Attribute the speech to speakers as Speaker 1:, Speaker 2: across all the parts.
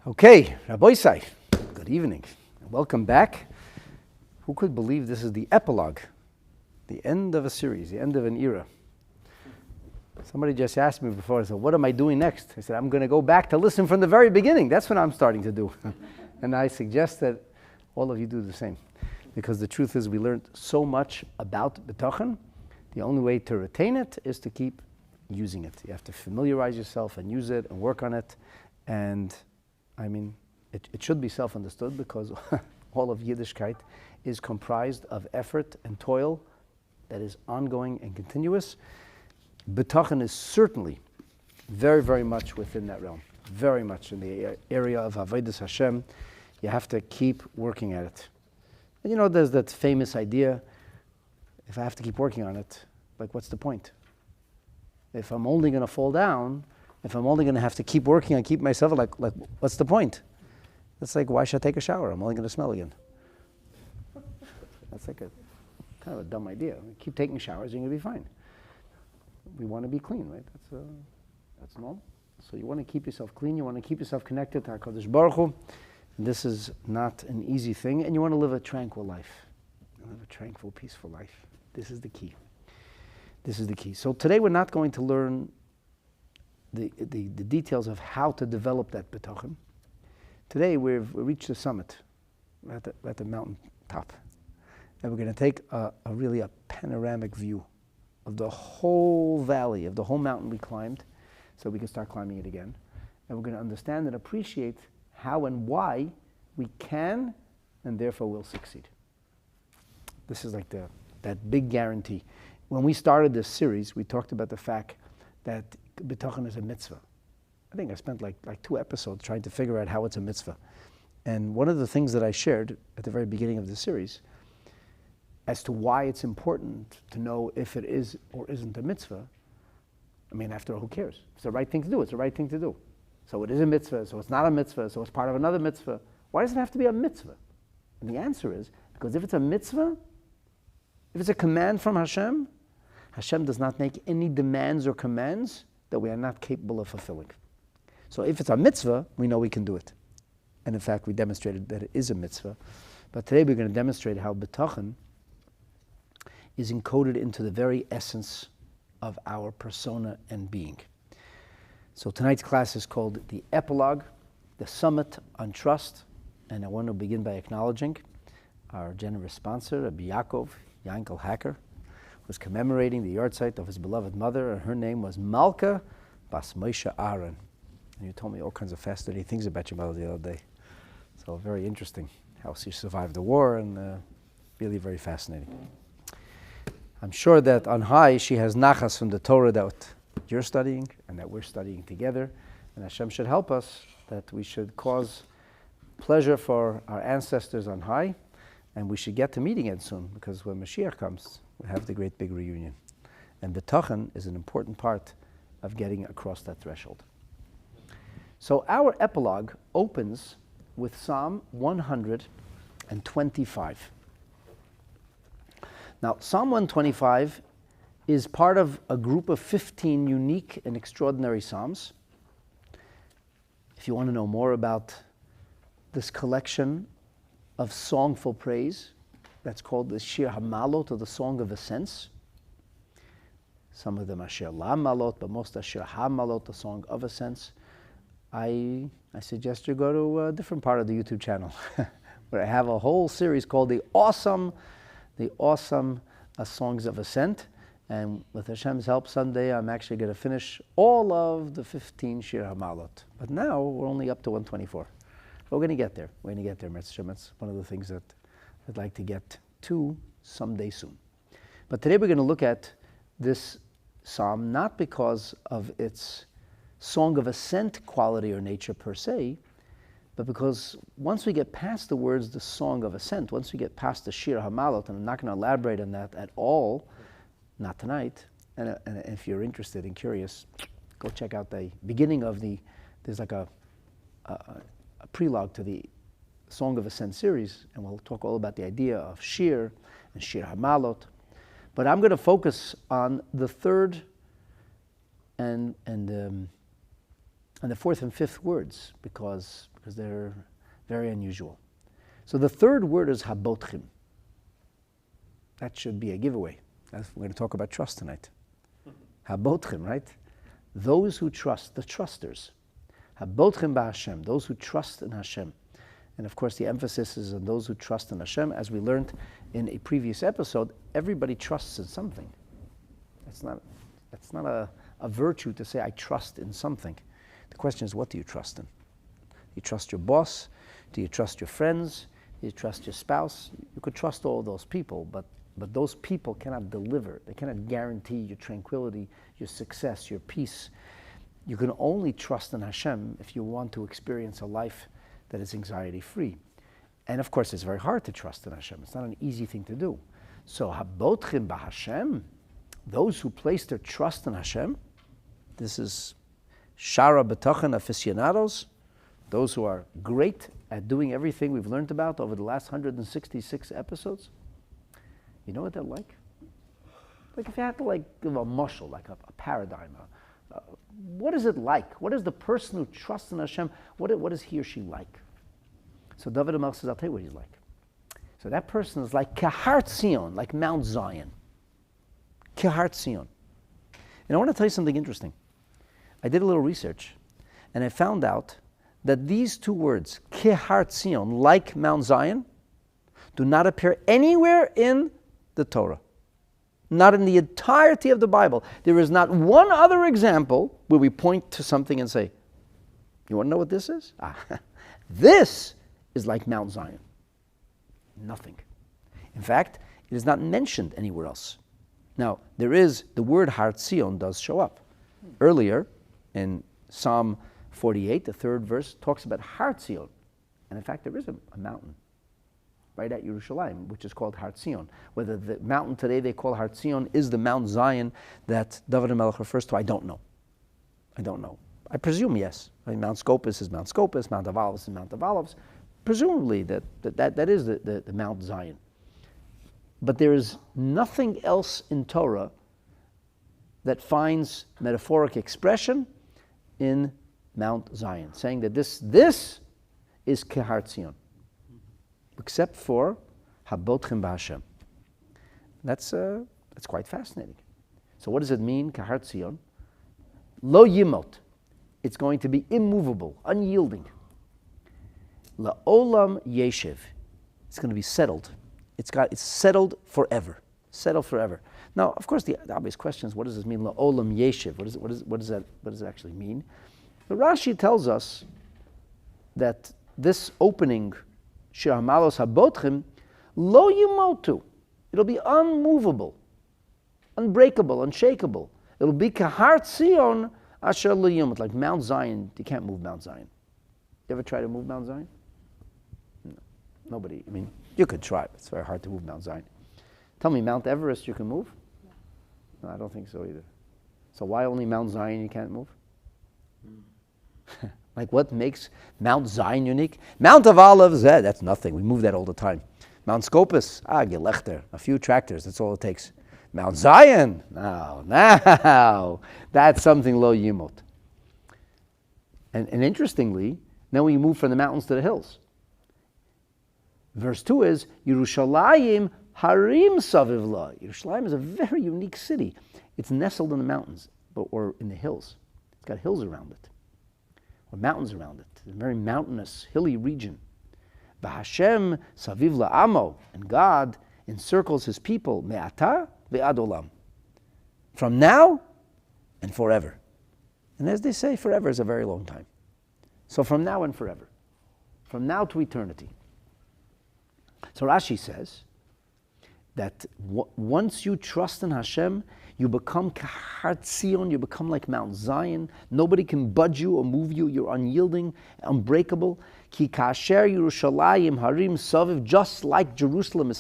Speaker 1: Okay, Rabbi, good evening. Welcome back. Who could believe this is the epilogue, the end of a series, the end of an era? Somebody just asked me before, I said, what am I doing next? I said, I'm going to go back to listen from the very beginning. That's what I'm starting to do. And I suggest that all of you do the same. Because the truth is we learned so much about Bitachon. The only way to retain it is to keep using it. You have to familiarize yourself and use it and work on it. And I mean, it should be self-understood because all of Yiddishkeit is comprised of effort and toil that is ongoing and continuous. Bitachon is certainly very, very much within that realm, very much in the area of Avodas Hashem. You have to keep working at it. And you know, there's that famous idea, if I have to keep working on it, like what's the point? If I'm only going to fall down, if I'm only going to have to keep working and keep myself, like what's the point? It's like, why should I take a shower? I'm only going to smell again. That's like a kind of a dumb idea. Keep taking showers, you're going to be fine. We want to be clean, right? That's normal. So you want to keep yourself clean. You want to keep yourself connected to HaKadosh Baruch Hu. This is not an easy thing, and you want to live a tranquil life. You live a tranquil, peaceful life. This is the key. This is the key. So today we're not going to learn the details of how to develop that Bitachon. Today we've reached the summit. We're at the mountain top. And we're going to take a panoramic view of the whole valley, of the whole mountain we climbed, so we can start climbing it again. And we're going to understand and appreciate how and why we can and therefore will succeed. This is like that big guarantee. When we started this series, we talked about the fact that Bitachon is a mitzvah. I think I spent like 2 episodes trying to figure out how it's a mitzvah. And one of the things that I shared at the very beginning of the series as to why it's important to know if it is or isn't a mitzvah, I mean, after all, who cares? It's the right thing to do. It's the right thing to do. So it is a mitzvah, so it's not a mitzvah, so it's part of another mitzvah. Why does it have to be a mitzvah? And the answer is, because if it's a mitzvah, if it's a command from Hashem, Hashem does not make any demands or commands that we are not capable of fulfilling. So if it's a mitzvah, we know we can do it. And in fact, we demonstrated that it is a mitzvah. But today we're going to demonstrate how Bitachon is encoded into the very essence of our persona and being. So tonight's class is called the Epilogue, the Summit on Trust. And I want to begin by acknowledging our generous sponsor, Rabbi Yankel Hacker, was commemorating the yahrzeit of his beloved mother, and her name was Malka Bas Moshe Aaron. And you told me all kinds of fascinating things about your mother the other day. So very interesting how she survived the war, and really very fascinating. I'm sure that on high she has nachas from the Torah that you're studying and that we're studying together. And Hashem should help us that we should cause pleasure for our ancestors on high, and we should get to meet again soon, because when Mashiach comes, we have the great big reunion. And Bitachon is an important part of getting across that threshold. So our epilogue opens with Psalm 125. Now, Psalm 125 is part of a group of 15 unique and extraordinary psalms. If you want to know more about this collection of songful praise, that's called the Shir HaMalot, or the Song of Ascents. Some of them are Shir La Malot, but most are Shir HaMalot, the Song of Ascents. I suggest you go to a different part of the YouTube channel, where I have a whole series called the awesome Songs of Ascent. And with Hashem's help, someday I'm actually going to finish all of the 15 Shir HaMalot. But now we're only up to 124. But we're going to get there. We're going to get there, Mitzvah. It's one of the things that I'd like to get to someday soon. But today we're going to look at this psalm not because of its song of ascent quality or nature per se, but because once we get past the words, the song of ascent, once we get past the Shir HaMalot, and I'm not going to elaborate on that at all, not tonight, and if you're interested and curious, go check out the beginning of there's like a prelogue to the Song of Ascent series, and we'll talk all about the idea of Shir and Shir HaMalot. But I'm going to focus on the third and and the fourth and fifth words because they're very unusual. So the third word is habotchim. That should be a giveaway. We're going to talk about trust tonight. Habotchim, right? Those who trust, the trusters. Habotchim ba'Hashem, those who trust in Hashem. And of course the emphasis is on those who trust in Hashem. As we learned in a previous episode, everybody trusts in something. That's not a virtue to say I trust in something. The question is, what do you trust in? Do you trust your boss? Do you trust your friends? Do you trust your spouse? You could trust all those people, but those people cannot deliver. They cannot guarantee your tranquility, your success, your peace. You can only trust in Hashem if you want to experience a life that is anxiety-free. And of course, it's very hard to trust in Hashem. It's not an easy thing to do. So, habotchim b'Hashem, those who place their trust in Hashem, this is Sha'ar HaBitachon aficionados, those who are great at doing everything we've learned about over the last 166 episodes. You know what they're like? Like if you had to give a mushal, like a paradigm, what is it like? What is the person who trusts in Hashem, what is he or she like? So David HaMelech says, I'll tell you what he's like. So that person is like Kehar Tzion, like Mount Zion. Kehar Tzion. And I want to tell you something interesting. I did a little research, and I found out that these two words, Kehar Tzion, like Mount Zion, do not appear anywhere in the Torah. Not in the entirety of the Bible. There is not one other example where we point to something and say, you want to know what this is? This is like Mount Zion. Nothing. In fact, it is not mentioned anywhere else. Now, there is, the word Har Tzion does show up. Earlier, in Psalm 48, the third verse, talks about Har Tzion. And in fact, there is a mountain right at Yerushalayim, which is called Har Tzion. Whether the mountain today they call Har Tzion is the Mount Zion that David HaMelech refers to, I don't know. I presume yes. Mount Scopus is Mount Scopus, Mount of Olives is Mount of Olives. Presumably that is the Mount Zion. But there is nothing else in Torah that finds metaphoric expression in Mount Zion, saying that this is Kehar Tzion, except for Habotchim b'Hashem. That's quite fascinating. So what does it mean, Kehar Tzion? Lo yimot. It's going to be immovable, unyielding. La'olam yeshiv. It's going to be settled. It's settled forever. Settled forever. Now, of course, the obvious question is, what does this mean, la'olam yeshiv? What does it actually mean? The Rashi tells us that this opening, Shir Hamalos Habotchim, lo yimotu. It'll be unmovable, unbreakable, unshakable. It'll be Kehar Tzion asher lo yimot, like Mount Zion. You can't move Mount Zion. You ever try to move Mount Zion? No. Nobody. I mean, you could try, but it's very hard to move Mount Zion. Tell me, Mount Everest you can move? No, I don't think so either. So why only Mount Zion you can't move? Like what makes Mount Zion unique? Mount of Olives, that's nothing. We move that all the time. Mount Scopus, Gelechter, a few tractors, that's all it takes. Mount Zion, now, that's something lo yimot. And interestingly, now we move from the mountains to the hills. Verse 2 is, Yerushalayim harim savivla. Yerushalayim is a very unique city. It's nestled in the mountains, or in the hills. It's got hills around it, or mountains around it. It's a very mountainous, hilly region. V'Hashem saviv la'amo, and God encircles His people, me'ata ve'ad olam, from now and forever. And as they say, forever is a very long time. So from now and forever. From now to eternity. So Rashi says that once you trust in Hashem, you become Kehar Tzion, you become like Mount Zion. Nobody can budge you or move you. You're unyielding, unbreakable. Ki kasher Yerushalayim harim saviv, just like Jerusalem is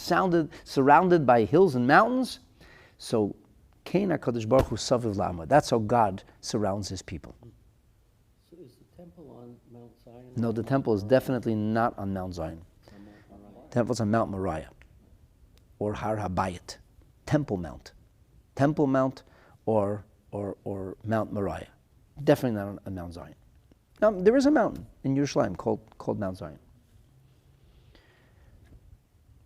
Speaker 1: surrounded by hills and mountains. So Kein HaKadosh Baruch Hu saviv la'ama. That's how God surrounds His people.
Speaker 2: So is the temple on Mount Zion?
Speaker 1: No, the temple is definitely not on Mount Zion. The temple's on Mount Moriah, or Har HaBayit, Temple Mount. Temple Mount or Mount Moriah. Definitely not on Mount Zion. Now, there is a mountain in Yerushalayim called Mount Zion.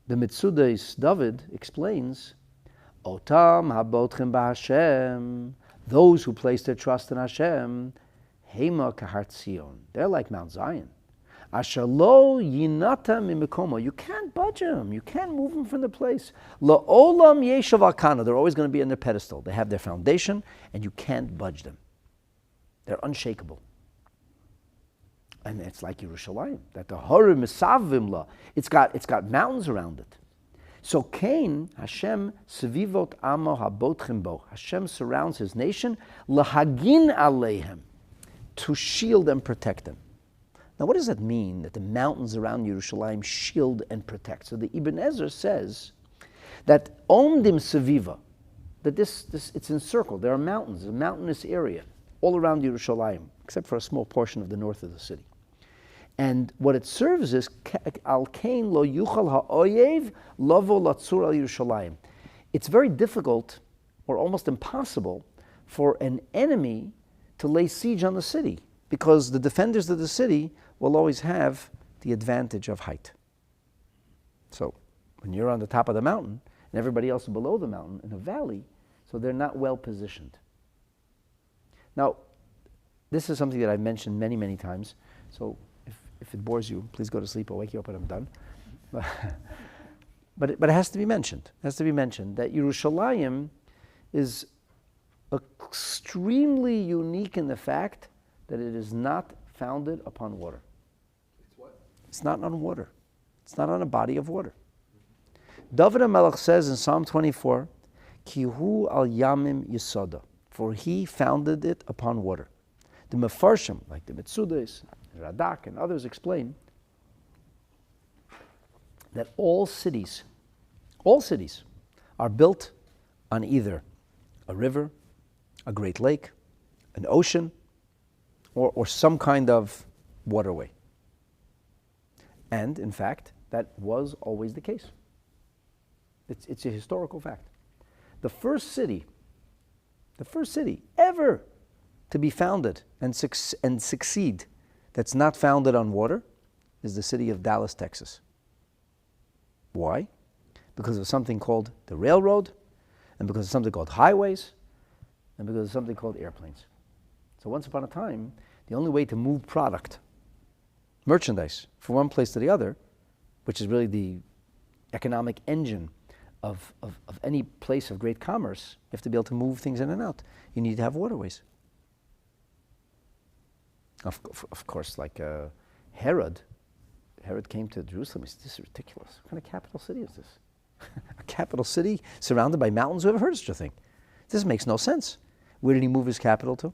Speaker 1: The Mitzudas David explains, Otam habotchem b'Hashem, those who place their trust in Hashem, Hema kahar Tzion, they're like Mount Zion. Asher lo yinata mimikomo, you can't budge them, you can't move them from the place. La'olam yeshav al kana, they're always going to be on their pedestal. They have their foundation, and you can't budge them. They're unshakable. And it's like Yerushalayim, that the Hara Misavim La, it's got mountains around it. So Cain, Hashem Sevivot Amo Habotchem Bo, Hashem surrounds his nation, Lahagin Aleihem, to shield and protect them. Now what does that mean, that the mountains around Yerushalayim shield and protect? So the Ibn Ezra says that Omdim Seviva, that this it's encircled, there are mountains, a mountainous area all around Yerushalayim, except for a small portion of the north of the city. And what it serves is al kain lo yuchal ha'oyev lavo latzur al Yerushalayim. It's very difficult, or almost impossible, for an enemy to lay siege on the city, because the defenders of the city will always have the advantage of height. So when you're on the top of the mountain and everybody else is below the mountain in a valley, so they're not well positioned. Now, this is something that I've mentioned many, many times, so if it bores you, please go to sleep. I'll wake you up when I'm done. But it has to be mentioned. It has to be mentioned that Yerushalayim is extremely unique in the fact that it is not founded upon water.
Speaker 3: It's what?
Speaker 1: It's not on water. It's not on a body of water. David HaMelech says in Psalm 24, Kihu al yamim yisoda, for he founded it upon water. The Mefarshim, like the Mitzudas, Radak, and others explain that all cities are built on either a river, a great lake, an ocean, or some kind of waterway. And in fact, that was always the case. It's a historical fact. The first city ever to be founded and succeed that's not founded on water is the city of Dallas, Texas. Why? Because of something called the railroad, and because of something called highways, and because of something called airplanes. So once upon a time, the only way to move merchandise, from one place to the other, which is really the economic engine of any place of great commerce, you have to be able to move things in and out. You need to have waterways. Of course, like Herod came to Jerusalem. He said, this is ridiculous. What kind of capital city is this? A capital city surrounded by mountains? Who ever heard of such a thing? This makes no sense. Where did he move his capital to?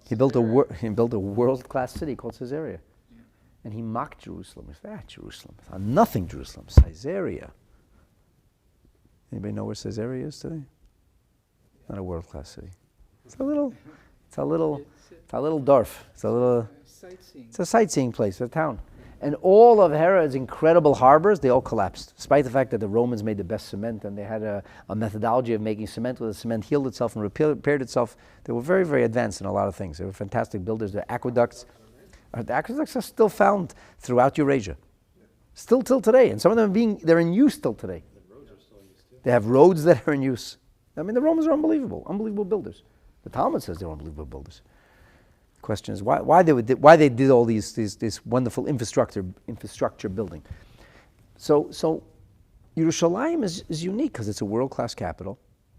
Speaker 1: He built a world-class city called Caesarea. Yeah. And he mocked Jerusalem. He said, Jerusalem. It's nothing Jerusalem. Caesarea. Anybody know where Caesarea is today? Not a world-class city. It's a little Dorf. It's a sightseeing place, a town. And all of Herod's incredible harbors, they all collapsed, despite the fact that the Romans made the best cement and they had a methodology of making cement where the cement healed itself and repaired itself. They were very, very advanced in a lot of things. They were fantastic builders. The aqueducts are still found throughout Eurasia, still till today. And some of them they're in use till today.
Speaker 3: The roads are still in use too.
Speaker 1: They have roads that are in use. I mean, the Romans are unbelievable builders. The Talmud says they're unbelievable builders. The question is why they did all this wonderful infrastructure building. So Yerushalayim is unique because it's a world-class capital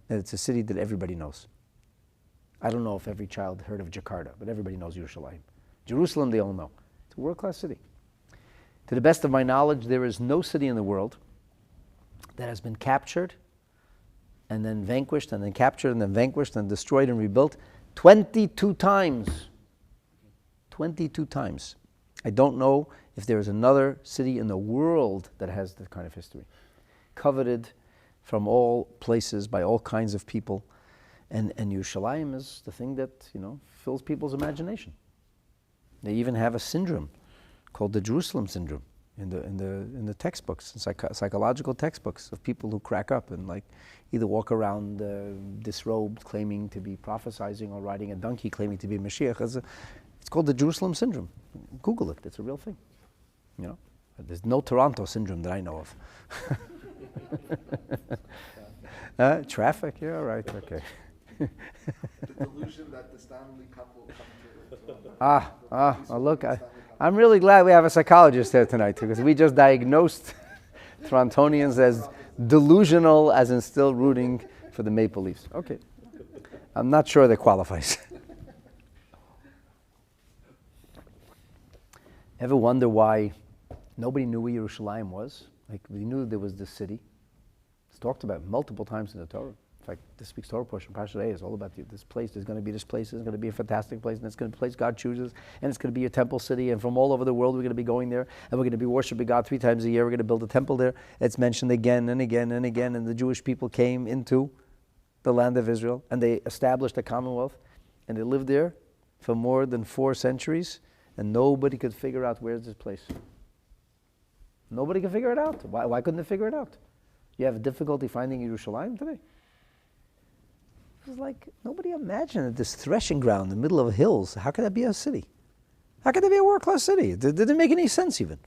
Speaker 1: and it's a city that everybody knows. I don't know if every child heard of Jakarta, but everybody knows Yerushalayim. Jerusalem, they all know. It's a world-class city. To the best of my knowledge, there is no city in the world that has been captured and then vanquished and then captured and then vanquished and destroyed and rebuilt 22 times. 22 times. I don't know if there is another city in the world that has that kind of history. Coveted from all places by all kinds of people. And Yerushalayim is the thing that, fills people's imagination. They even have a syndrome called the Jerusalem syndrome in the textbooks, psychological textbooks of people who crack up and either walk around disrobed claiming to be prophesizing or riding a donkey claiming to be Mashiach. It's called the Jerusalem syndrome. Google it. It's a real thing. You know, there's no Toronto syndrome that I know of. Traffic? Yeah, right. Okay.
Speaker 3: The delusion that the Stanley Cup will come to.
Speaker 1: Look, I'm really glad we have a psychologist here tonight because we just diagnosed Torontonians as delusional, as in still rooting for the Maple Leafs. Okay. I'm not sure that qualifies. Ever wonder why nobody knew where Yerushalayim was? Like, we knew there was this city. It's talked about multiple times in the Torah. In fact, this week's Torah portion, Parshat Re'eh, is all about this place. There's going to be this place. There's going to be a fantastic place, and it's going to be a place God chooses, and it's going to be a temple city, and from all over the world we're going to be going there, and we're going to be worshiping God 3 times a year. We're going to build a temple there. It's mentioned again and again and again, and the Jewish people came into the land of Israel, and they established a commonwealth, and they lived there for more than 4 centuries, and nobody could figure out where's this place. Nobody could figure it out. Why couldn't they figure it out? You have difficulty finding Yerushalayim today? It was like, nobody imagined that this threshing ground in the middle of hills, how could that be a city? How could that be a world-class city? It didn't make any sense even.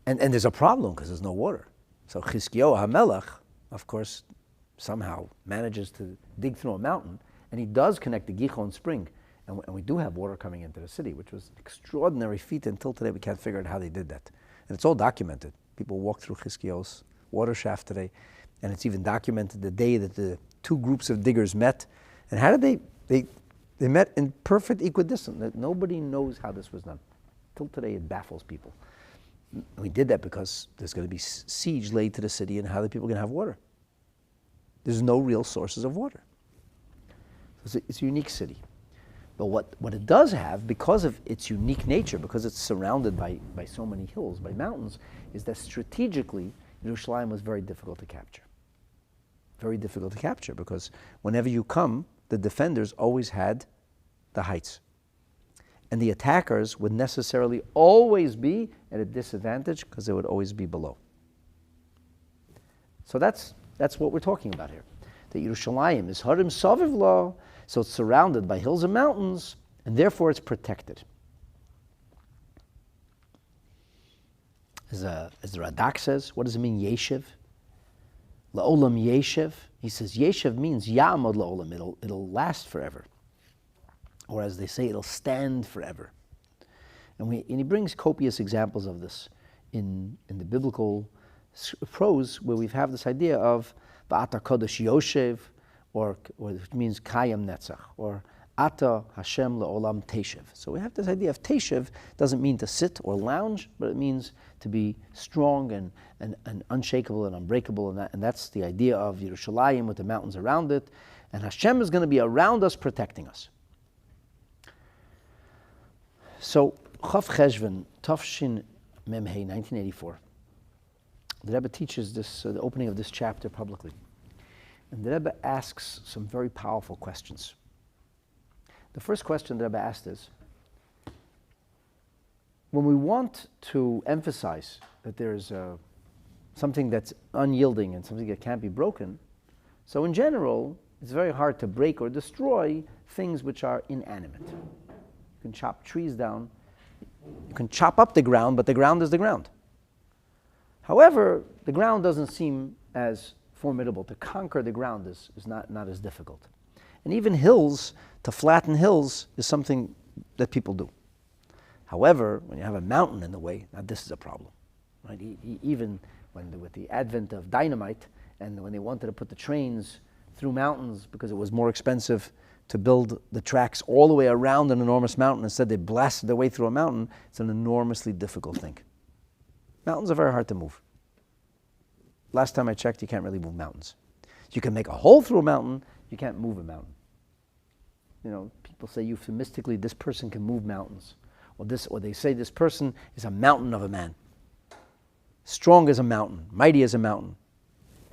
Speaker 1: And there's a problem because there's no water. So Chizkiyahu HaMelech, of course, somehow manages to dig through a mountain, and he does connect the Gihon spring, and we do have water coming into the city, which was an extraordinary feat. Until today, we can't figure out how they did that. And it's all documented. People walk through Chizkiyahu's water shaft today, and it's even documented the day that the 2 groups of diggers met. And how did they met in perfect equidistance. That nobody knows how this was done. Till today, it baffles people. And we did that because there's going to be siege laid to the city, and how the people are going to have water? There's no real sources of water. It's a unique city. But what it does have, because of its unique nature, because it's surrounded by so many hills, by mountains, is that strategically, Yerushalayim was very difficult to capture. Very difficult to capture, because whenever you come, the defenders always had the heights. And the attackers would necessarily always be at a disadvantage, because they would always be below. So that's what we're talking about here. That Yerushalayim is Harim Saviv Lo, so it's surrounded by hills and mountains, and therefore it's protected. As the Radak says, what does it mean, Yeshiv? La'olam Yeshiv. He says Yeshiv means Ya'amod La'olam, it'll last forever. Or as they say, it'll stand forever. And he brings copious examples of this in the biblical prose, where we have this idea of Ba'ata Kodesh Yoshev, or it means Kayam Netzach, or Ata Hashem Le'olam Teshev. So we have this idea of Teshev. Doesn't mean to sit or lounge, but it means to be strong and unshakable and unbreakable, and that's the idea of Yerushalayim with the mountains around it. And Hashem is going to be around us, protecting us. So, Chav Cheshvan, Tafshin Memhei, 1984. The Rebbe teaches this, the opening of this chapter publicly. And the Rebbe asks some very powerful questions. The first question the Rebbe asked is, when we want to emphasize that there's something that's unyielding and something that can't be broken, so in general, it's very hard to break or destroy things which are inanimate. You can chop trees down, you can chop up the ground, but the ground is the ground. However, the ground doesn't seem as formidable. To conquer the ground is not as difficult. And even hills, to flatten hills, is something that people do. However, when you have a mountain in the way, now this is a problem. Right? Even with the advent of dynamite, and when they wanted to put the trains through mountains because it was more expensive to build the tracks all the way around an enormous mountain, instead they blasted their way through a mountain, it's an enormously difficult thing. Mountains are very hard to move. Last time I checked, you can't really move mountains. You can make a hole through a mountain, you can't move a mountain. You know, people say euphemistically, this person can move mountains. Or they say this person is a mountain of a man. Strong as a mountain, mighty as a mountain.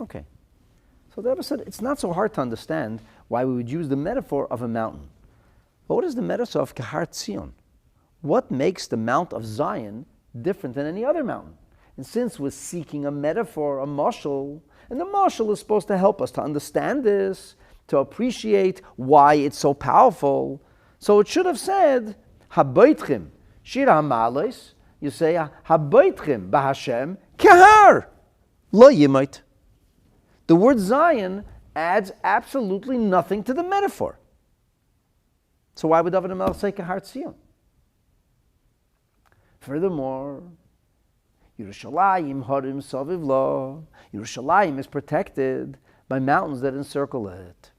Speaker 1: Okay. So the Rebbe said it's not so hard to understand why we would use the metaphor of a mountain. But what is the metaphor of Kehar Tzion? What makes the Mount of Zion different than any other mountain? And since we're seeking a metaphor, a mashal, and the mashal is supposed to help us to understand this, to appreciate why it's so powerful, So it should have said, HaBitachon, Shir HaMalos, you say, HaBitachon b'Hashem kehar, lo yimait. The word Zion adds absolutely nothing to the metaphor. So why would David HaMelech say kehar Tzion? Furthermore, Yerushalayim harim saviv lo. Yerushalayim is protected by mountains that encircle it.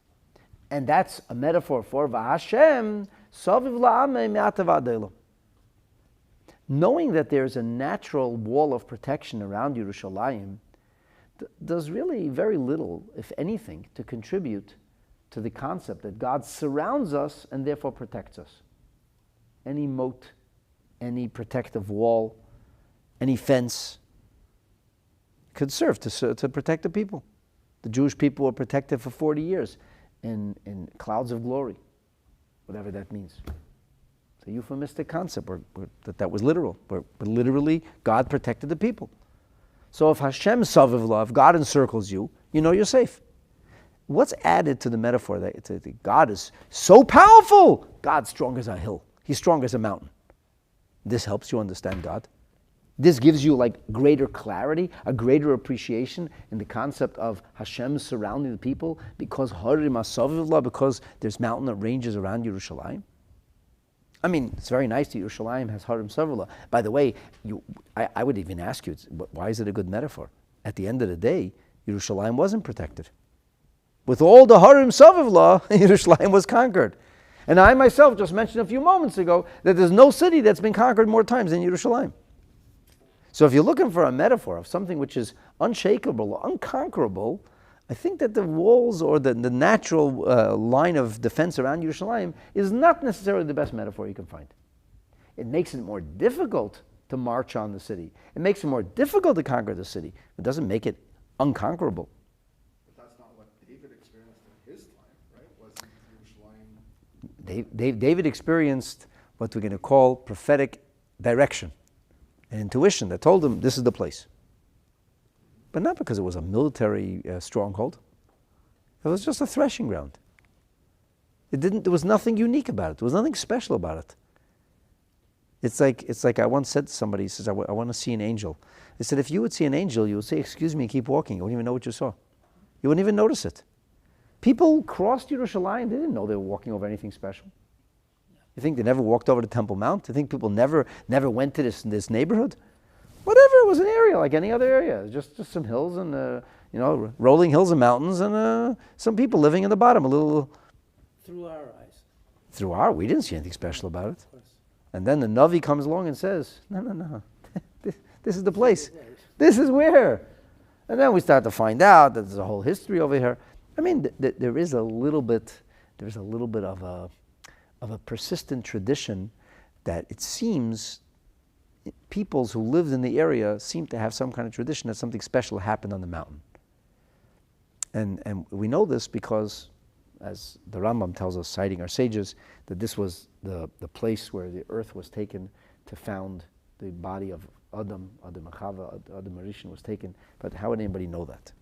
Speaker 1: And that's a metaphor for V'Hashem saviv la'amei me'atav adelo. Knowing that there's a natural wall of protection around Yerushalayim does really very little, if anything, to contribute to the concept that God surrounds us and therefore protects us. Any moat, any protective wall, any fence could serve to protect the people. The Jewish people were protected for 40 years in clouds of glory, whatever that means. It's a euphemistic concept, that was literal. But literally, God protected the people. So if Hashem saviv lo, if God encircles you, you know you're safe. What's added to the metaphor that God is so powerful? God's strong as a hill. He's strong as a mountain. This helps you understand God. This gives you like greater clarity, a greater appreciation in the concept of Hashem surrounding the people because harim saviv lo, because there's mountain ranges around Yerushalayim. I mean, it's very nice that Yerushalayim has harim saviv lo. By the way, I would even ask you, why is it a good metaphor? At the end of the day, Yerushalayim wasn't protected. With all the harim saviv lo, Yerushalayim was conquered. And I myself just mentioned a few moments ago that there's no city that's been conquered more times than Yerushalayim. So if you're looking for a metaphor of something which is unshakable or unconquerable, I think that the walls or the natural line of defense around Yerushalayim is not necessarily the best metaphor you can find. It makes it more difficult to march on the city. It makes it more difficult to conquer the city. It doesn't make it unconquerable.
Speaker 3: But that's not what David experienced in his time, right? Wasn't Yerushalayim?
Speaker 1: David experienced what we're going to call prophetic direction, an intuition that told him this is the place. But not because it was a military stronghold. It was just a threshing ground. There was nothing unique about it. There was nothing special about it. It's like I once said to somebody, he says, I want to see an angel. They said, if you would see an angel, you would say, excuse me, keep walking. You wouldn't even know what you saw. You wouldn't even notice it. People crossed Yerushalayim. They didn't know they were walking over anything special. You think they never walked over the Temple Mount? You think people never went to this neighborhood? Whatever, it was an area like any other area. Just some hills and rolling hills and mountains and some people living in the bottom. A little.
Speaker 2: Through our eyes.
Speaker 1: We didn't see anything special about it.
Speaker 2: Of course.
Speaker 1: And then the Navi comes along and says, no, this is the place. This is where. And then we start to find out that there's a whole history over here. I mean, there is a little bit of a persistent tradition that it seems peoples who lived in the area seem to have some kind of tradition that something special happened on the mountain. And we know this because, as the Rambam tells us, citing our sages, that this was the place where the earth was taken to found the body of Adam Chava, Adam Rishon was taken. But how would anybody know that?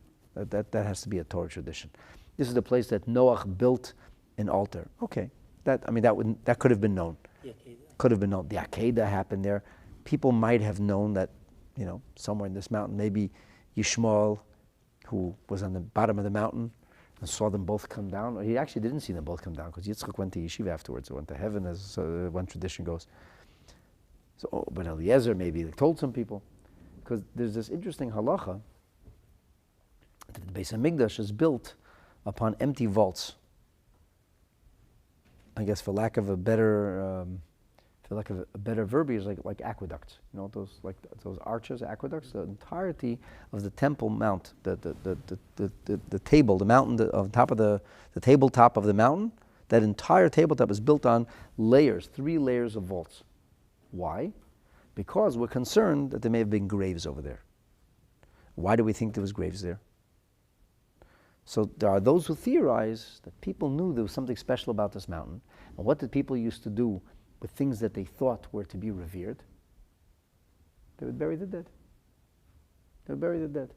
Speaker 1: That has to be a Torah tradition. This is the place that Noach built an altar. Okay, that could have been known. Could have been known. The Akedah happened there. People might have known that, somewhere in this mountain, maybe Yishmael, who was on the bottom of the mountain, and saw them both come down. Or he actually didn't see them both come down because Yitzchak went to yeshiva afterwards. It went to heaven, as one tradition goes. So, but Eliezer maybe told some people, because there's this interesting halacha that the Beis Hamikdash is built upon empty vaults. I guess for lack of a better verbiage, like aqueducts. Those arches, aqueducts. The entirety of the Temple Mount, the table, the mountain on top of the tabletop of the mountain, that entire tabletop is built on layers, 3 layers of vaults. Why? Because we're concerned that there may have been graves over there. Why do we think there was graves there? So there are those who theorize that people knew there was something special about this mountain. And what did people used to do with things that they thought were to be revered? They would bury the dead. They would bury the dead.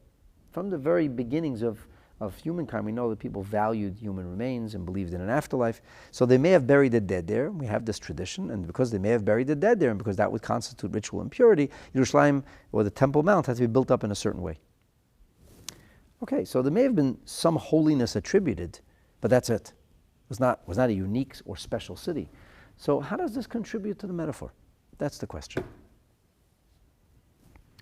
Speaker 1: From the very beginnings of of humankind, we know that people valued human remains and believed in an afterlife. So they may have buried the dead there. We have this tradition, and because they may have buried the dead there, and because that would constitute ritual impurity, Yerushalayim, or the Temple Mount, has to be built up in a certain way. Okay, so there may have been some holiness attributed, but that's it. It was not a unique or special city. So how does this contribute to the metaphor? That's the question.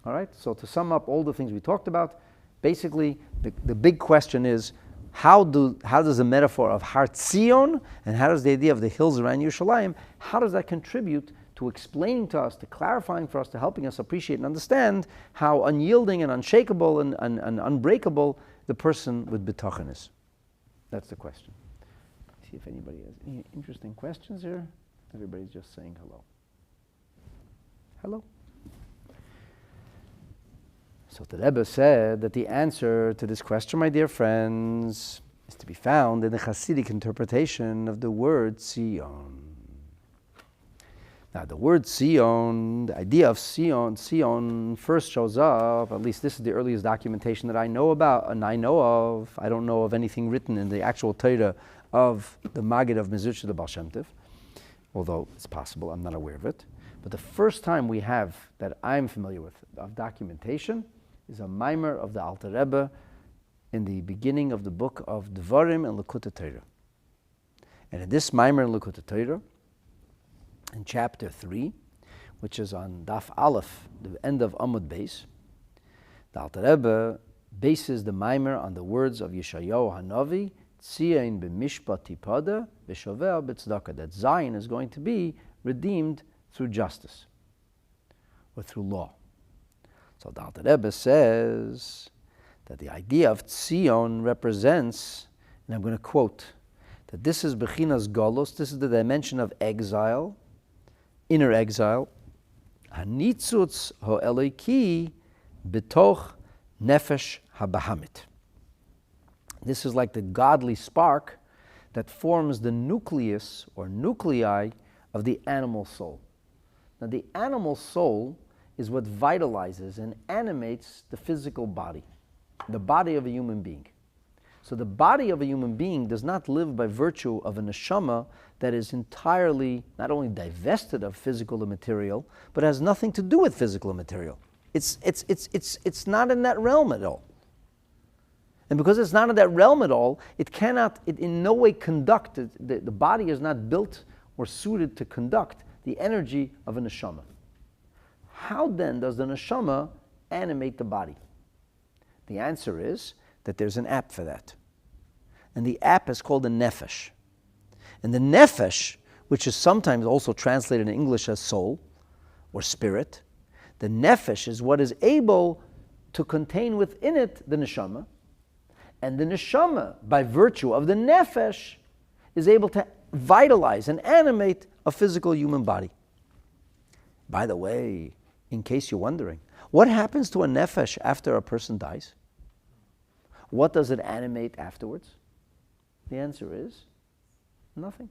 Speaker 1: All right, so to sum up all the things we talked about, basically the big question is, how does the metaphor of Har Tzion, and how does the idea of the hills around Yerushalayim, how does that contribute to explaining to us, to clarifying for us, to helping us appreciate and understand how unyielding and unshakable and unbreakable the person with Bitachon is? That's the question. See if anybody has any interesting questions here. Everybody's just saying hello. Hello. So the Rebbe said that the answer to this question, my dear friends, is to be found in the Hasidic interpretation of the word Zion. Now, the word Zion, the idea of Zion first shows up, at least this is the earliest documentation that I know about, and I know of. I don't know of anything written in the actual Torah of the Maggid of Mezuzah the Baal Shem Tov, although it's possible, I'm not aware of it. But the first time we have, that I'm familiar with, of documentation, is a Maimer of the Alter Rebbe in the beginning of the book of Devarim and Likutei Torah. And in this Maimer in Likutei Torah, in chapter 3, which is on Daf Aleph, the end of Amud Beis, the Alter Rebbe bases the Maimer on the words of Yeshayahu Hanavi, Tzion b'mishpat tipada v'shoveh b'tzedakah, that Zion is going to be redeemed through justice or through law. So the Alter Rebbe says that the idea of Tzion represents, and I'm going to quote, that this is Bechinas Golos, this is the dimension of exile, inner exile, Hanitzutz ho'eloki betoch nefesh habahamit. This is like the godly spark that forms the nucleus or nuclei of the animal soul. Now, the animal soul is what vitalizes and animates the physical body, the body of a human being. So the body of a human being does not live by virtue of a neshama that is entirely not only divested of physical and material, but has nothing to do with physical and material. It's not in that realm at all. And because it's not in that realm at all, it cannot, it in no way conduct, the body is not built or suited to conduct the energy of a neshama. How then does the neshama animate the body? The answer is that there's an app for that. And the app is called the nefesh. And the nefesh, which is sometimes also translated in English as soul or spirit, the nefesh is what is able to contain within it the neshama. And the neshama, by virtue of the nefesh, is able to vitalize and animate a physical human body. By the way, in case you're wondering, what happens to a nefesh after a person dies? What does it animate afterwards? The answer is nothing.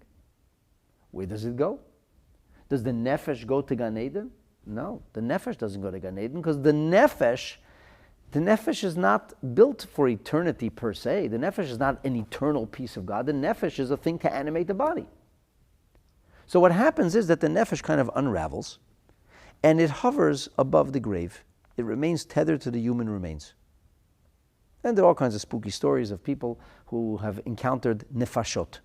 Speaker 1: Where does it go? Does the nefesh go to Gan Eden? No, the nefesh doesn't go to Gan Eden because the nefesh is not built for eternity per se. The nefesh is not an eternal piece of God. The nefesh is a thing to animate the body. So what happens is that the nefesh kind of unravels and it hovers above the grave. It remains tethered to the human remains. And there are all kinds of spooky stories of people who have encountered nefashot.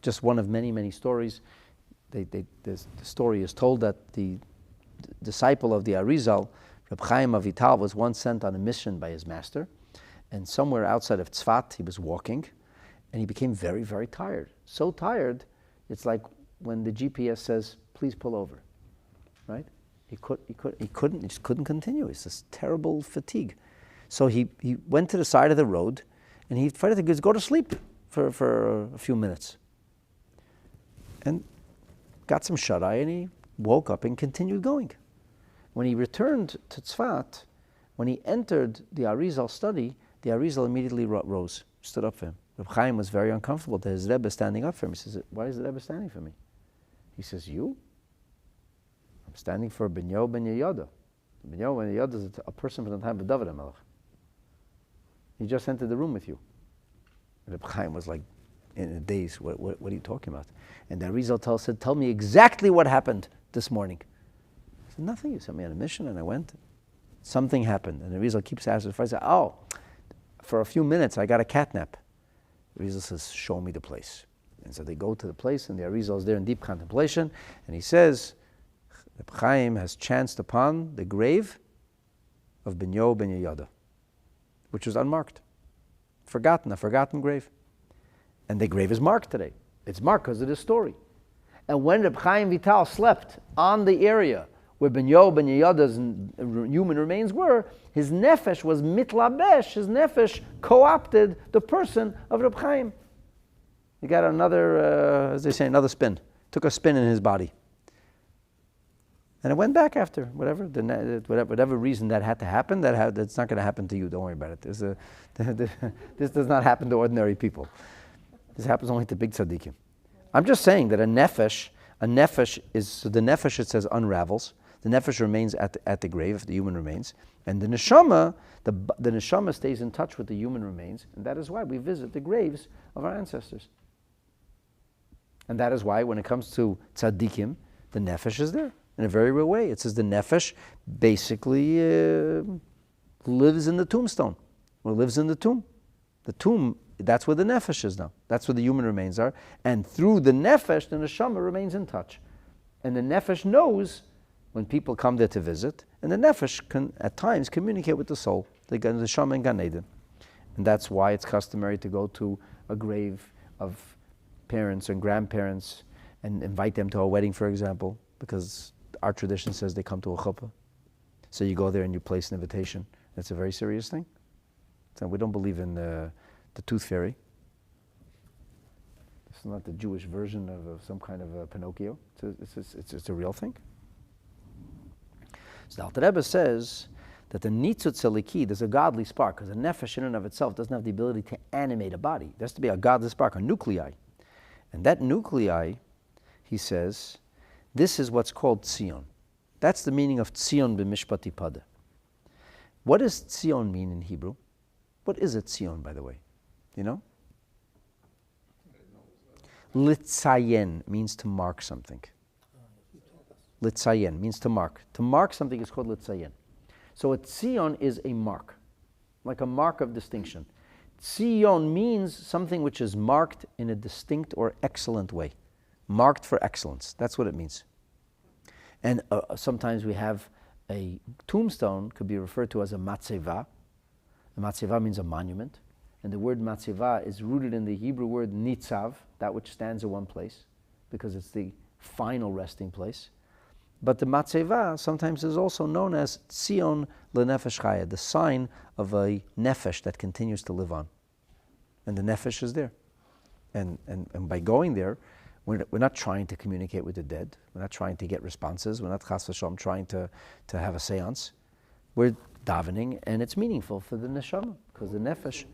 Speaker 1: Just one of many, many stories. The story is told that the disciple of the Arizal, Reb Chaim Avital, was once sent on a mission by his master, and somewhere outside of Tzfat he was walking, and he became very, very tired. So tired, it's like when the GPS says, "Please pull over," right? He just couldn't continue. It's this terrible fatigue. So he went to the side of the road, and he tried to go to sleep for a few minutes, and got some shut-eye, and he woke up and continued going. When he returned to Tzfat, when he entered the Arizal study, the Arizal immediately rose, stood up for him. Reb Chaim was very uncomfortable that his Rebbe standing up for him. He says, "Why is the Rebbe standing for me?" He says, "You? I'm standing for Benyo ben Yehoyada. Benyo ben Yehoyada is a person from the time of David HaMelech." He just entered the room with you. And Reb Chaim was like, in a daze, what are you talking about? And the Arizal said, tell me exactly what happened this morning. I said, nothing. You sent me on a mission and I went. Something happened. And the Arizal keeps asking, I said, for a few minutes I got a catnap. The Arizal says, show me the place. And so they go to the place and the Arizal is there in deep contemplation. And he says, Reb Chaim has chanced upon the grave of Ben Yehoyada, which was unmarked. A forgotten grave. And the grave is marked today. It's marked because of this story. And when Reb Chaim Vital slept on the area where Ben Yehoyada's human remains were, his nefesh was mitlabesh, his nefesh co-opted the person of Reb Chaim. He got another, as they say, another spin. Took a spin in his body. And it went back after, whatever reason that had to happen, that's not going to happen to you. Don't worry about it. This does not happen to ordinary people. This happens only to big tzaddikim. I'm just saying that a nefesh is, so the nefesh, it says, unravels. The nefesh remains at the grave, the human remains. And the neshama, the neshama stays in touch with the human remains. And that is why we visit the graves of our ancestors. And that is why when it comes to tzaddikim, the nefesh is there. In a very real way. It says the nefesh basically lives in the tombstone, or lives in the tomb. The tomb, that's where the nefesh is now. That's where the human remains are. And through the nefesh, the neshama remains in touch. And the nefesh knows when people come there to visit, and the nefesh can, at times, communicate with the soul, the neshama and Gan Eden. And that's why it's customary to go to a grave of parents and grandparents and invite them to a wedding, for example, because our tradition says they come to a chuppah. So you go there and you place an invitation. That's a very serious thing. So we don't believe in the tooth fairy. It's not the Jewish version of some kind of a Pinocchio. It's a real thing. So the Alter Rebbe says that the nitzut seliki, there's a godly spark, because the nefesh in and of itself doesn't have the ability to animate a body. There has to be a godly spark, a nuclei. And that nuclei, he says, this is what's called tzion. That's the meaning of tzion b'mishpati pada. What does tzion mean in Hebrew? What is a tzion, by the way? You know? Litzayen means to mark something. Litzayen means to mark. To mark something is called litzayen. So a tzion is a mark, like a mark of distinction. Tzion means something which is marked in a distinct or excellent way. Marked for excellence. That's what it means. And sometimes we have a tombstone, could be referred to as a matzeva. A matzeva means a monument. And the word matzeva is rooted in the Hebrew word nitzav, that which stands in one place, because it's the final resting place. But the matzeva sometimes is also known as tzion lenefesh chaya, the sign of a nefesh that continues to live on. And the nefesh is there. And by going there, we're not trying to communicate with the dead. We're not trying to get responses. We're not chas v'shalom trying to have a seance. We're davening, and it's meaningful for the neshama, because the nefesh.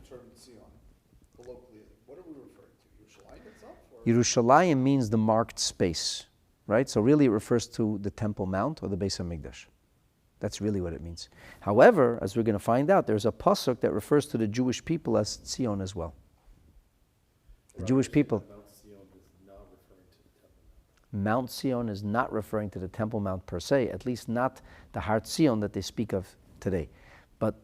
Speaker 3: Colloquially, what are we referring to? Yerushalayim itself?
Speaker 1: Yerushalayim means the marked space, right? So really it refers to the Temple Mount or the Beis HaMikdash. That's really what it means. However, as we're going to find out, there's a pasuk that refers to the Jewish people as Tzion as well. The Jewish people. Mount Zion is not referring to the Temple Mount per se, at least not the Har Zion that they speak of today. But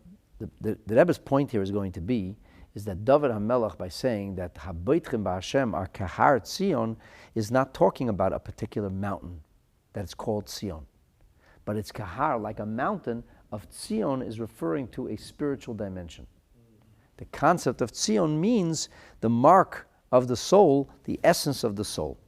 Speaker 1: the Rebbe's point here is going to be, is that David HaMelech, by saying that HaBitachon b'Hashem are kahar Zion, is not talking about a particular mountain that is called Zion. But it's kahar, like a mountain of Zion, is referring to a spiritual dimension. The concept of Zion means the mark of the soul, the essence of the soul.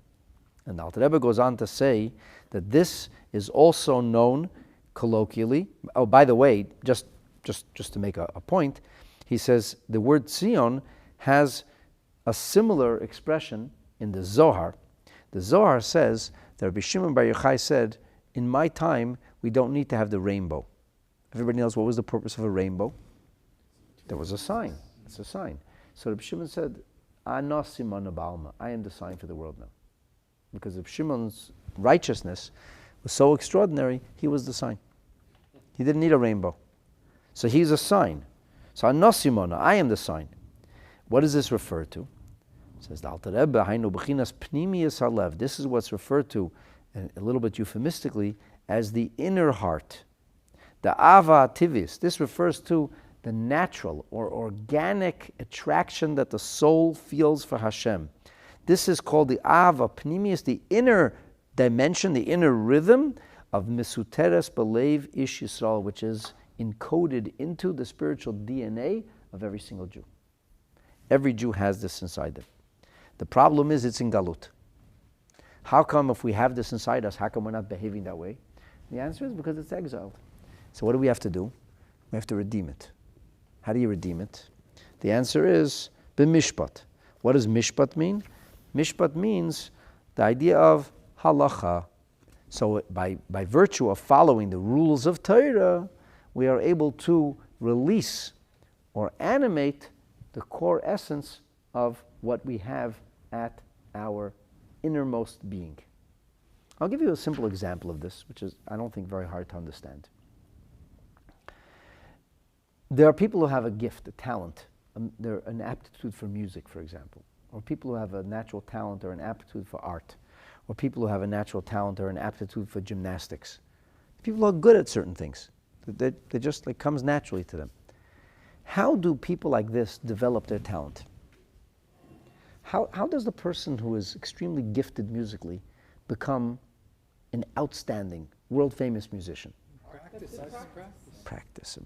Speaker 1: And the Alter Rebbe goes on to say that this is also known colloquially. Oh, by the way, just to make a point, he says the word Tzion has a similar expression in the Zohar. The Zohar says that Rabbi Shimon Bar Yochai said, in my time, we don't need to have the rainbow. Everybody knows what was the purpose of a rainbow? There was a sign. It's a sign. So Rabbi Shimon said, Ana Simon Balma. I am the sign for the world now. Because of Shimon's righteousness was so extraordinary, he was the sign. He didn't need a rainbow. So he's a sign. So anosimona, I am the sign. What does this refer to? It says the Alter Rebbe, Hainu b'chinas pnimiyas halev. This is what's referred to, a little bit euphemistically, as the inner heart. The ava tivis. This refers to the natural or organic attraction that the soul feels for Hashem. This is called the ava pnimiyas, the inner dimension, the inner rhythm of misuteres belev ish Yisrael, which is encoded into the spiritual DNA of every single Jew. Every Jew has this inside them. The problem is it's in galut. How come if we have this inside us, how come we're not behaving that way? The answer is because it's exiled. So what do we have to do? We have to redeem it. How do you redeem it? The answer is b'mishpat. What does mishpat mean? Mishpat means the idea of halacha. So by virtue of following the rules of Torah, we are able to release or animate the core essence of what we have at our innermost being. I'll give you a simple example of this, which is, I don't think, very hard to understand. There are people who have a gift, a talent, an aptitude for music, for example, or people who have a natural talent or an aptitude for art, or people who have a natural talent or an aptitude for gymnastics. People are good at certain things. They just, it comes naturally to them. How do people like this develop their talent? How does the person who is extremely gifted musically become an outstanding, world-famous musician? Practice.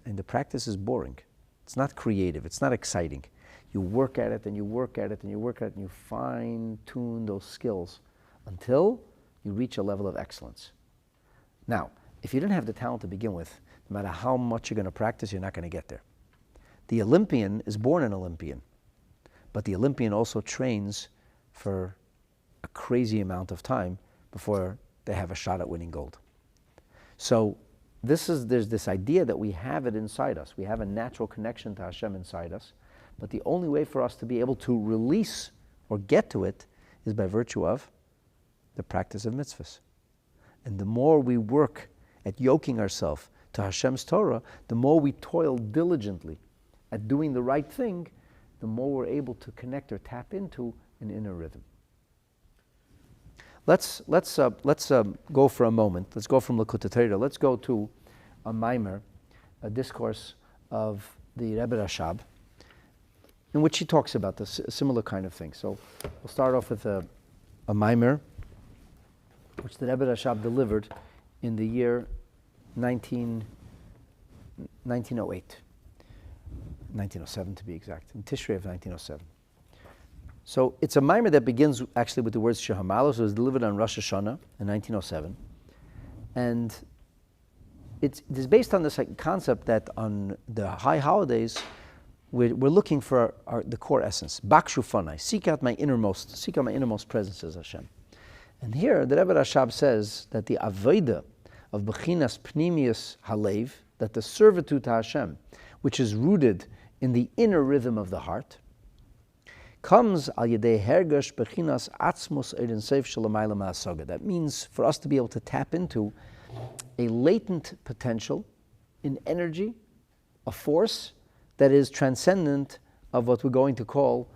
Speaker 1: And the practice is boring. It's not creative. It's not exciting. You work at it and you work at it and you work at it and you fine-tune those skills until you reach a level of excellence. Now, if you didn't have the talent to begin with, no matter how much you're going to practice, you're not going to get there. The Olympian is born an Olympian, but the Olympian also trains for a crazy amount of time before they have a shot at winning gold. So there's this idea that we have it inside us. We have a natural connection to Hashem inside us, but the only way for us to be able to release or get to it is by virtue of the practice of mitzvahs. And the more we work at yoking ourselves to Hashem's Torah, the more we toil diligently at doing the right thing, the more we're able to connect or tap into an inner rhythm. Let's go for a moment. Let's go from Likutei Torah. Let's go to a mimer, a discourse of the Rebbe Rashab, in which he talks about this similar kind of thing. So we'll start off with a mimer, which the Rebbe Rashab delivered in the year 1908. 1907 to be exact, in Tishrei of 1907. So it's a mimer that begins actually with the words Shehamalo, so it was delivered on Rosh Hashanah in 1907. And it's based on this concept that on the high holidays, we're looking for the core essence. Bakshu fanai, seek out my innermost presence, says Hashem. And here the Rebbe Rashab says that the avodah of Bechinas Pnimius Halev, that the servitude to Hashem, which is rooted in the inner rhythm of the heart, comes al yedei hergash bechinas atzmos eidin seif shalamayla ma'asaga. That means for us to be able to tap into a latent potential in energy, a force that is transcendent of what we're going to call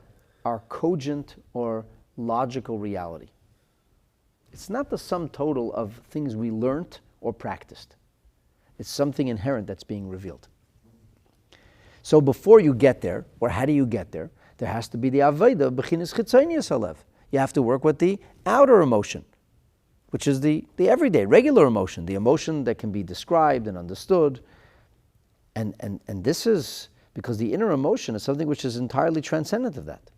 Speaker 1: our cogent or logical reality. It's not the sum total of things we learned or practiced. It's something inherent that's being revealed. So before you get there, or how do you get there? There has to be the avodah b'chinas chitzonius halev. You have to work with the outer emotion, which is the everyday, regular emotion, the emotion that can be described and understood. And this is because the inner emotion is something which is entirely transcendent of that.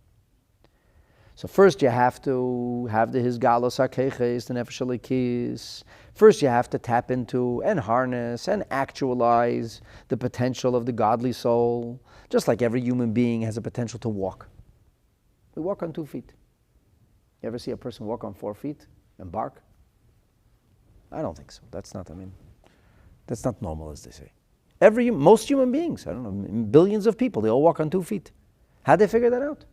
Speaker 1: So first you have to have the hisgalos hakeches, the nefesh halikis. First you have to tap into and harness and actualize the potential of the godly soul. Just like every human being has a potential to walk. We walk on 2 feet. You ever see a person walk on 4 feet and bark? I don't think so. That's not normal, as they say. Most human beings, I don't know, billions of people, they all walk on 2 feet. How'd they figure that out?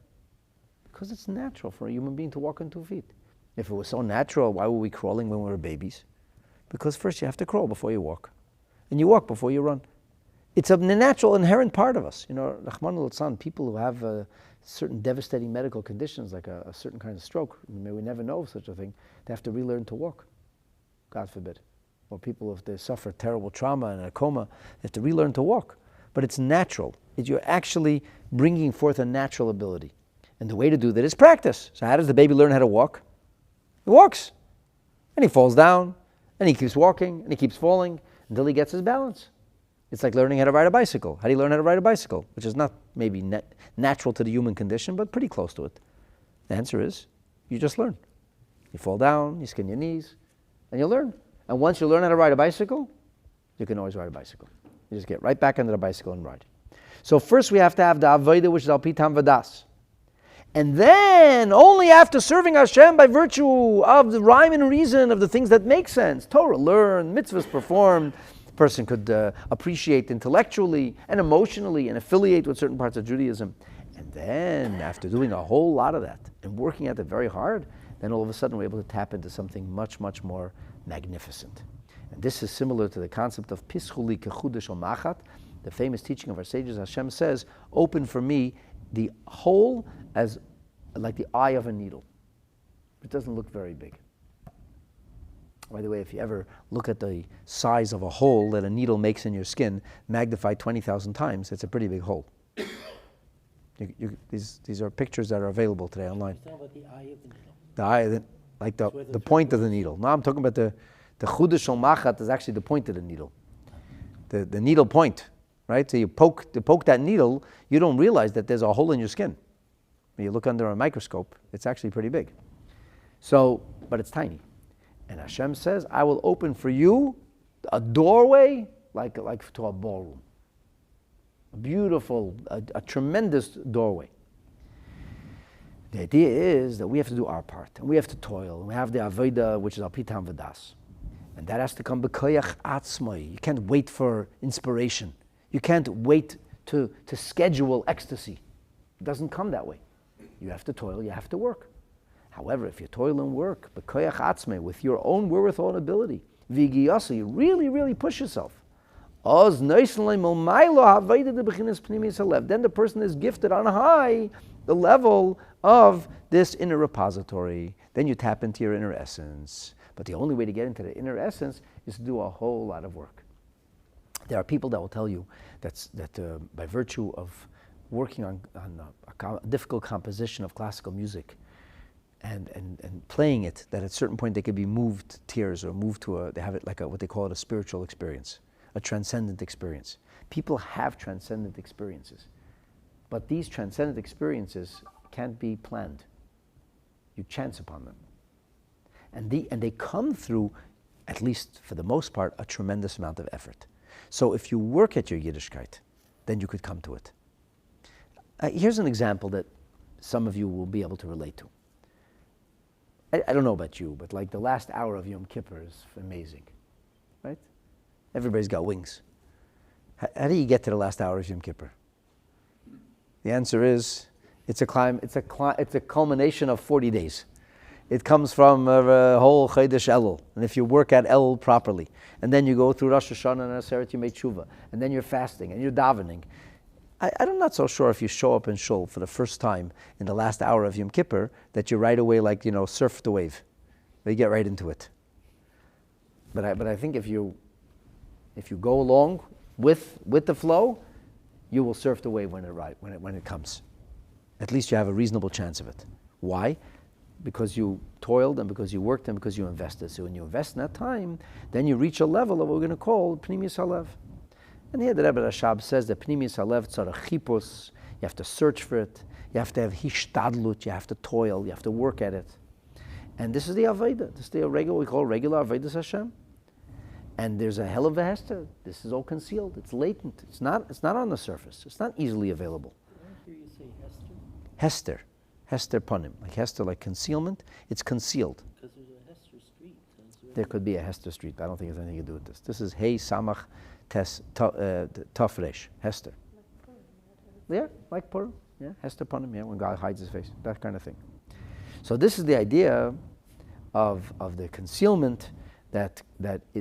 Speaker 1: Because it's natural for a human being to walk on 2 feet. If it was so natural, why were we crawling when we were babies? Because first you have to crawl before you walk. And you walk before you run. It's a natural, inherent part of us. Rahman al-San, people who have certain devastating medical conditions, like a certain kind of stroke, may we never know of such a thing, they have to relearn to walk, God forbid. Or people, if they suffer terrible trauma and a coma, they have to relearn to walk. But it's natural. You're actually bringing forth a natural ability. And the way to do that is practice. So how does the baby learn how to walk? He walks. And he falls down. And he keeps walking. And he keeps falling until he gets his balance. It's like learning how to ride a bicycle. How do you learn how to ride a bicycle? Which is not maybe natural to the human condition, but pretty close to it. The answer is, you just learn. You fall down, you skin your knees, and you learn. And once you learn how to ride a bicycle, you can always ride a bicycle. You just get right back under the bicycle and ride. So first we have to have the avodah, which is al pi tam v'das. And then, only after serving Hashem by virtue of the rhyme and reason of the things that make sense, Torah learned, mitzvahs performed, person could appreciate intellectually and emotionally and affiliate with certain parts of Judaism. And then, after doing a whole lot of that and working at it very hard, then all of a sudden we're able to tap into something much, much more magnificent. And this is similar to the concept of Pischuli Kechudesh o Machat, the famous teaching of our sages. Hashem says, open for me the hole as like the eye of a needle. It doesn't look very big. By the way, if you ever look at the size of a hole that a needle makes in your skin, magnified 20,000 times, it's a pretty big hole. These are pictures that are available today online.
Speaker 2: You're talking about the eye of the needle.
Speaker 1: The eye, like the point of the needle. No, I'm talking about the chudesh shel machat is actually the point of the needle. The needle point, right? So you poke that needle, you don't realize that there's a hole in your skin. When you look under a microscope, it's actually pretty big. So, but it's tiny. And Hashem says, I will open for you a doorway like to a ballroom. A beautiful, a tremendous doorway. The idea is that we have to do our part, and we have to toil, and we have the avodah, which is al pi tam v'das. And that has to come b'koyach atzmai. You can't wait for inspiration. You can't wait to schedule ecstasy. It doesn't come that way. You have to toil, you have to work. However, if you toil and work, b'koyach atzmai, with your own wherewithal and ability, v'giyasa, you really, really push yourself. Then the person is gifted on high the level of this inner repository. Then you tap into your inner essence. But the only way to get into the inner essence is to do a whole lot of work. There are people that will tell you that by virtue of working on a difficult composition of classical music and playing it, that at a certain point they could be moved to tears or moved to they have it like what they call it a spiritual experience, a transcendent experience. People have transcendent experiences. But these transcendent experiences can't be planned. You chance upon them. And they come through, at least for the most part, a tremendous amount of effort. So if you work at your Yiddishkeit, then you could come to it. Here's an example that some of you will be able to relate to. I don't know about you, but like the last hour of Yom Kippur is amazing, right? Everybody's got wings. How do you get to the last hour of Yom Kippur? The answer is, it's a culmination of 40 days. It comes from a whole Chodesh Elul. And if you work at Elul properly, and then you go through Rosh Hashanah and Aseret Yemei Tshuva, and then you're fasting, and you're davening. I'm not so sure if you show up in Shul for the first time in the last hour of Yom Kippur, that you right away surf the wave. You get right into it. But I think if you go along with the flow, you will surf the wave when it comes. At least you have a reasonable chance of it. Why? Because you toiled and because you worked and because you invested. So when you invest in that time, then you reach a level of what we're going to call Pnimius Halev. And here the Rebbe Rashab says that Pnimius Halev tzara chipus. You have to search for it. You have to have hishtadlut. You have to toil. You have to work at it. And this is the Avodah. This is the regular, we call regular Avodah Hashem. And there's a hell of a hester. This is all concealed. It's latent. It's not on the surface. It's not easily available.
Speaker 2: Did I hear you say Hester?
Speaker 1: Hester. Hester panim. Like Hester, like concealment. It's concealed.
Speaker 2: Because there's a Hester Street.
Speaker 1: There could be a Hester Street. I don't think it has anything to do with this. This is Hey Samach Tes Tafresh. Hester. Yeah, like Purim. Yeah, Hester panim. Yeah, when God hides his face. That kind of thing. So this is the idea of the concealment that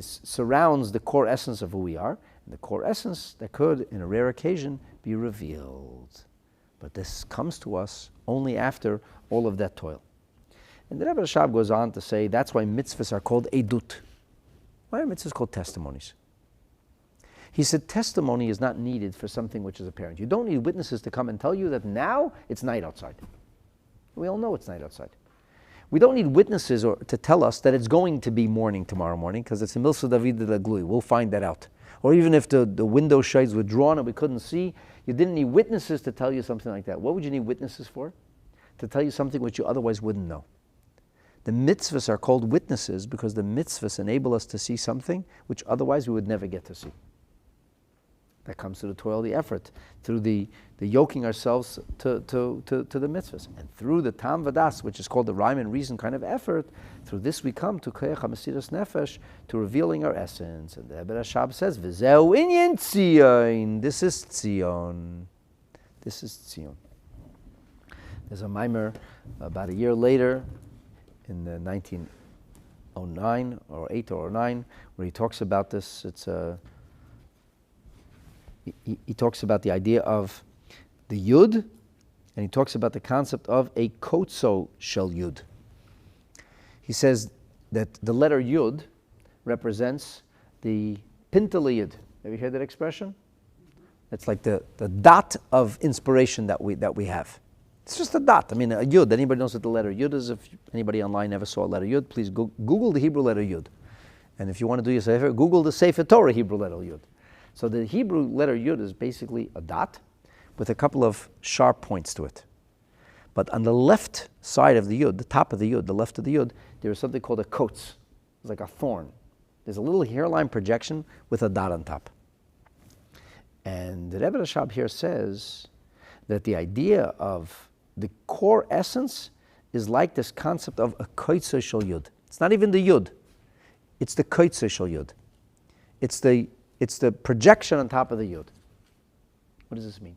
Speaker 1: surrounds the core essence of who we are, the core essence that could, in a rare occasion, be revealed. But this comes to us only after all of that toil. And the Rebbe Rashab goes on to say that's why mitzvahs are called edut. Why are mitzvahs called testimonies? He said testimony is not needed for something which is apparent. You don't need witnesses to come and tell you that now it's night outside. We all know it's night outside. We don't need witnesses to tell us that it's going to be morning tomorrow morning, because it's a Milsa David de la Glui. We'll find that out. Or even if the window shades were drawn and we couldn't see, you didn't need witnesses to tell you something like that. What would you need witnesses for? To tell you something which you otherwise wouldn't know. The mitzvahs are called witnesses because the mitzvahs enable us to see something which otherwise we would never get to see. That comes through the toil, the effort, through the yoking ourselves to the mitzvahs. And through the tam vadas, which is called the rhyme and reason kind of effort, through this we come to koyach hamesiras nefesh, to revealing our essence. And the Rebbe Rashab says, V'zeu inyan tzion. This is tzion. This is tzion. There's a mimer about a year later, in 1909 or 8 or 9, where he talks about this. It's he talks about the idea of the yud, and he talks about the concept of a kotso shel yud. He says that the letter yud represents the pintele yud. Have you heard that expression? It's like the dot of inspiration that we have. It's just a dot. I mean, a yud. Anybody knows what the letter yud is? If anybody online never saw a letter yud, please Google the Hebrew letter yud. And if you want to do your sefer, Google the Sefer Torah Hebrew letter yud. So the Hebrew letter yud is basically a dot with a couple of sharp points to it. But on the left side of the yud, the top of the yud, the left of the yud, there is something called a kotz. It's like a thorn. There's a little hairline projection with a dot on top. And the Rebbe Rashab here says that the idea of the core essence is like this concept of a kotze shel yud. It's not even the yud. It's the kotze shel yud. It's the projection on top of the yud. What does this mean?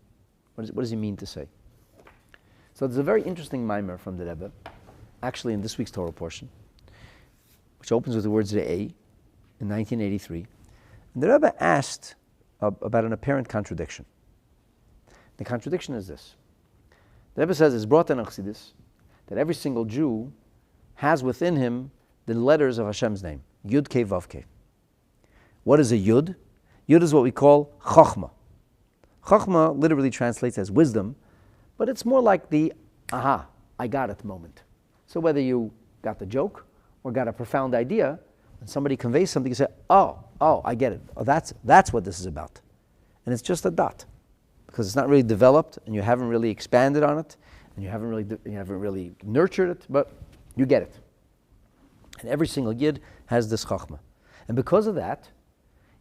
Speaker 1: What does he mean to say? So there's a very interesting mimer from the Rebbe, actually in this week's Torah portion, which opens with the words Re'eh in 1983. And the Rebbe asked about an apparent contradiction. The contradiction is this. The Rebbe says it's brought in Chassidus that every single Jew has within him the letters of Hashem's name, Yud Kei Vav Kei. What is a Yud? Yud is what we call Chochmah. Chochmah literally translates as wisdom, but it's more like the aha, I got it moment. So whether you got the joke or got a profound idea, when somebody conveys something, you say, oh, I get it. Oh, that's what this is about. And it's just a dot, because it's not really developed, and you haven't really expanded on it, and you haven't really nurtured it, but you get it. And every single Yid has this Chochmah. And because of that,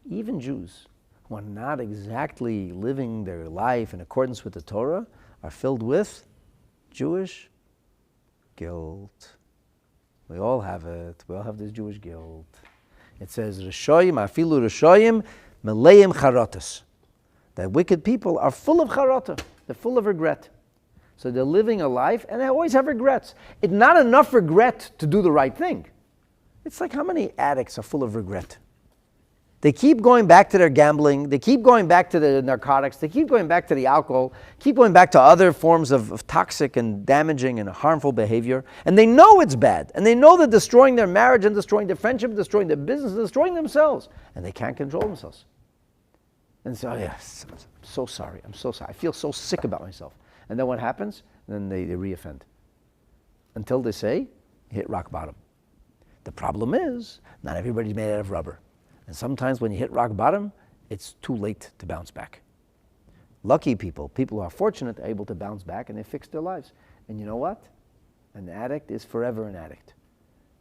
Speaker 1: even Jews who are not exactly living their life in accordance with the Torah are filled with Jewish guilt. We all have it. We all have this Jewish guilt. It says, Rishoyim, afilu Rishoyim, meleim charotas. That wicked people are full of charata. They're full of regret. So they're living a life, and they always have regrets. It's not enough regret to do the right thing. It's like how many addicts are full of regret? They keep going back to their gambling, they keep going back to the narcotics, they keep going back to the alcohol, keep going back to other forms of toxic and damaging and harmful behavior, and they know it's bad, and they know they're destroying their marriage and destroying their friendship, destroying their business, and destroying themselves, and they can't control themselves. And so, yes, I'm so sorry, I feel so sick about myself. And then what happens? Then they reoffend. Until they say, hit rock bottom. The problem is, not everybody's made out of rubber. And sometimes when you hit rock bottom, it's too late to bounce back. Lucky people who are fortunate, are able to bounce back and they fix their lives. And you know what? An addict is forever an addict.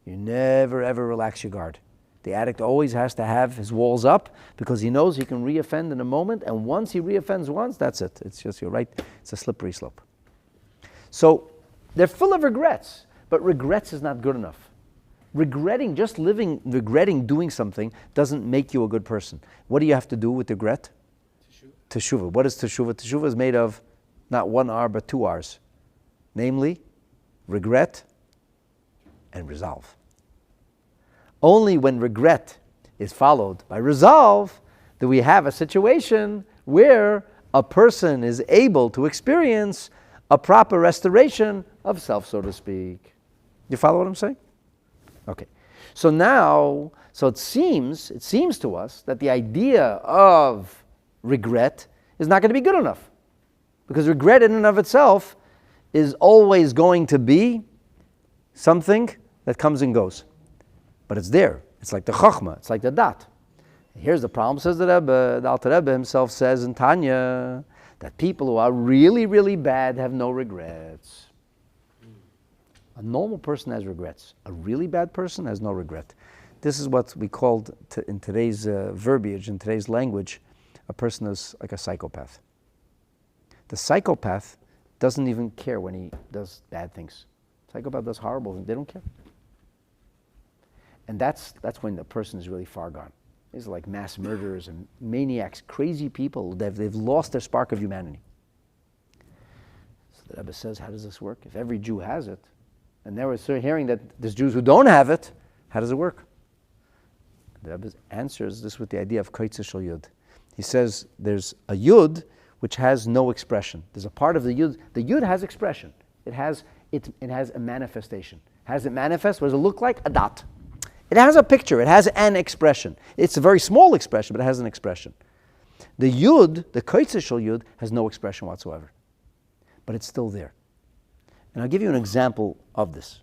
Speaker 1: You never ever relax your guard. The addict always has to have his walls up because he knows he can reoffend in a moment, and once he reoffends once, that's it. It's just, you're right, it's a slippery slope. So they're full of regrets, but regrets is not good enough. Regretting doing something doesn't make you a good person. What do you have to do with regret? Teshuvah. What is teshuvah? Teshuvah is made of not one R, but two R's. Namely, regret and resolve. Only when regret is followed by resolve, that we have a situation where a person is able to experience a proper restoration of self, so to speak. You follow what I'm saying? Okay. So now, it seems to us that the idea of regret is not going to be good enough. Because regret in and of itself is always going to be something that comes and goes. But it's there. It's like the chokhmah. It's like the dat. Here's the problem, says the Rebbe. The Alter Rebbe himself says in Tanya that people who are really, really bad have no regrets. A normal person has regrets. A really bad person has no regret. This is what we called, in today's verbiage, in today's language, a person is like a psychopath. The psychopath doesn't even care when he does bad things. Psychopath does horrible things. They don't care. And that's when the person is really far gone. These are like mass murderers and maniacs, crazy people. They've lost their spark of humanity. So the Rebbe says, how does this work? If every Jew has it, and now we're hearing that there's Jews who don't have it, how does it work? The Rebbe answers this with the idea of koitze shel yud. He says there's a yud which has no expression. There's a part of the yud. The yud has expression. It has a manifestation. How does it manifest? What does it look like? A dot. It has a picture. It has an expression. It's a very small expression, but it has an expression. The yud, the koitze shel yud, has no expression whatsoever. But it's still there. And I'll give you an example of this.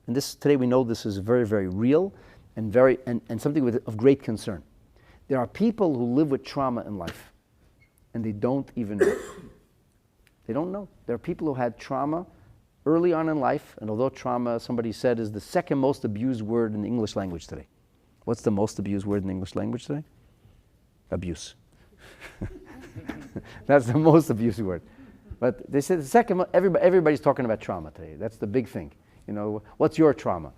Speaker 1: And this today we know this is very, very real and something of great concern. There are people who live with trauma in life, and they don't even know. They don't know. There are people who had trauma early on in life, and although trauma, somebody said, is the second most abused word in the English language today. What's the most abused word in the English language today? Abuse. That's the most abused word. But they said the second, everybody's talking about trauma today. That's the big thing. You know, what's your trauma?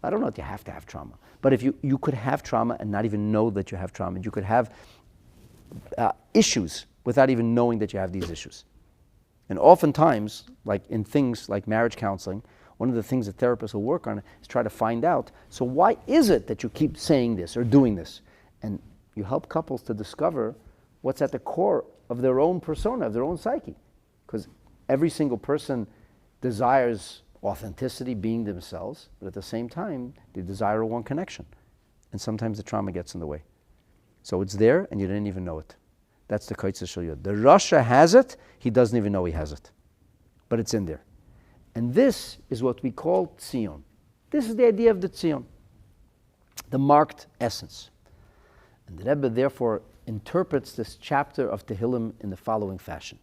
Speaker 1: I don't know if you have to have trauma. But if you could have trauma and not even know that you have trauma. You could have issues without even knowing that you have these issues. And oftentimes, like in things like marriage counseling, one of the things that therapists will work on is try to find out, so why is it that you keep saying this or doing this? And you help couples to discover what's at the core of their own persona, of their own psyche. Because every single person desires authenticity, being themselves, but at the same time, they desire one connection. And sometimes the trauma gets in the way. So it's there, and you didn't even know it. That's the koitze shel yud. The Rasha has it, he doesn't even know he has it. But it's in there. And this is what we call tzion. This is the idea of the tzion, the marked essence. And the Rebbe therefore interprets this chapter of Tehillim in the following fashion.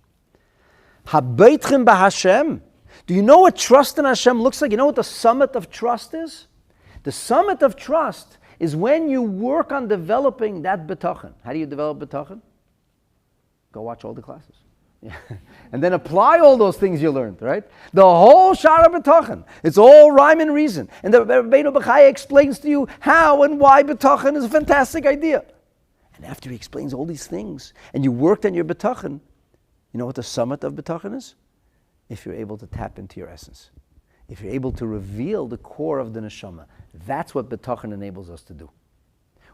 Speaker 1: HaBitachon b'Hashem. Do you know what trust in Hashem looks like? You know what the summit of trust is? The summit of trust is when you work on developing that bitachon. How do you develop bitachon? Go watch all the classes. Yeah. And then apply all those things you learned, right? The whole Sha'ar Bitachon. It's all rhyme and reason. And the Rabbainu Bachya explains to you how and why Bitachon is a fantastic idea. And after he explains all these things, and you worked on your Bitachon, you know what the summit of Bitachon is? If you're able to tap into your essence. If you're able to reveal the core of the neshama. That's what Bitachon enables us to do.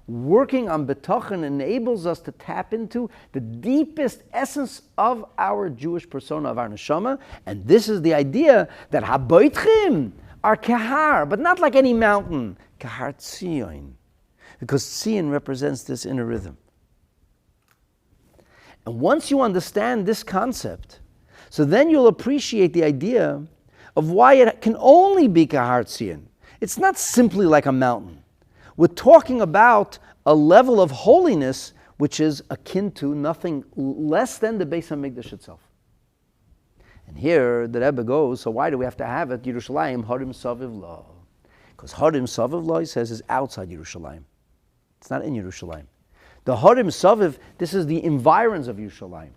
Speaker 1: Working on Bitachon enables us to tap into the deepest essence of our Jewish persona, of our neshama, and this is the idea that HaBitachon are kahar, but not like any mountain, kahar tzion, because tzion represents this inner rhythm. And once you understand this concept, so then you'll appreciate the idea of why it can only be kahar tzion. It's not simply like a mountain. We're talking about a level of holiness which is akin to nothing less than the Beis HaMikdash itself. And here the Rebbe goes, so why do we have to have it? Yerushalayim Harim Saviv Lo. Because Harim Saviv Lo, he says, is outside Yerushalayim. It's not in Yerushalayim. The Harim Saviv, this is the environs of Yerushalayim.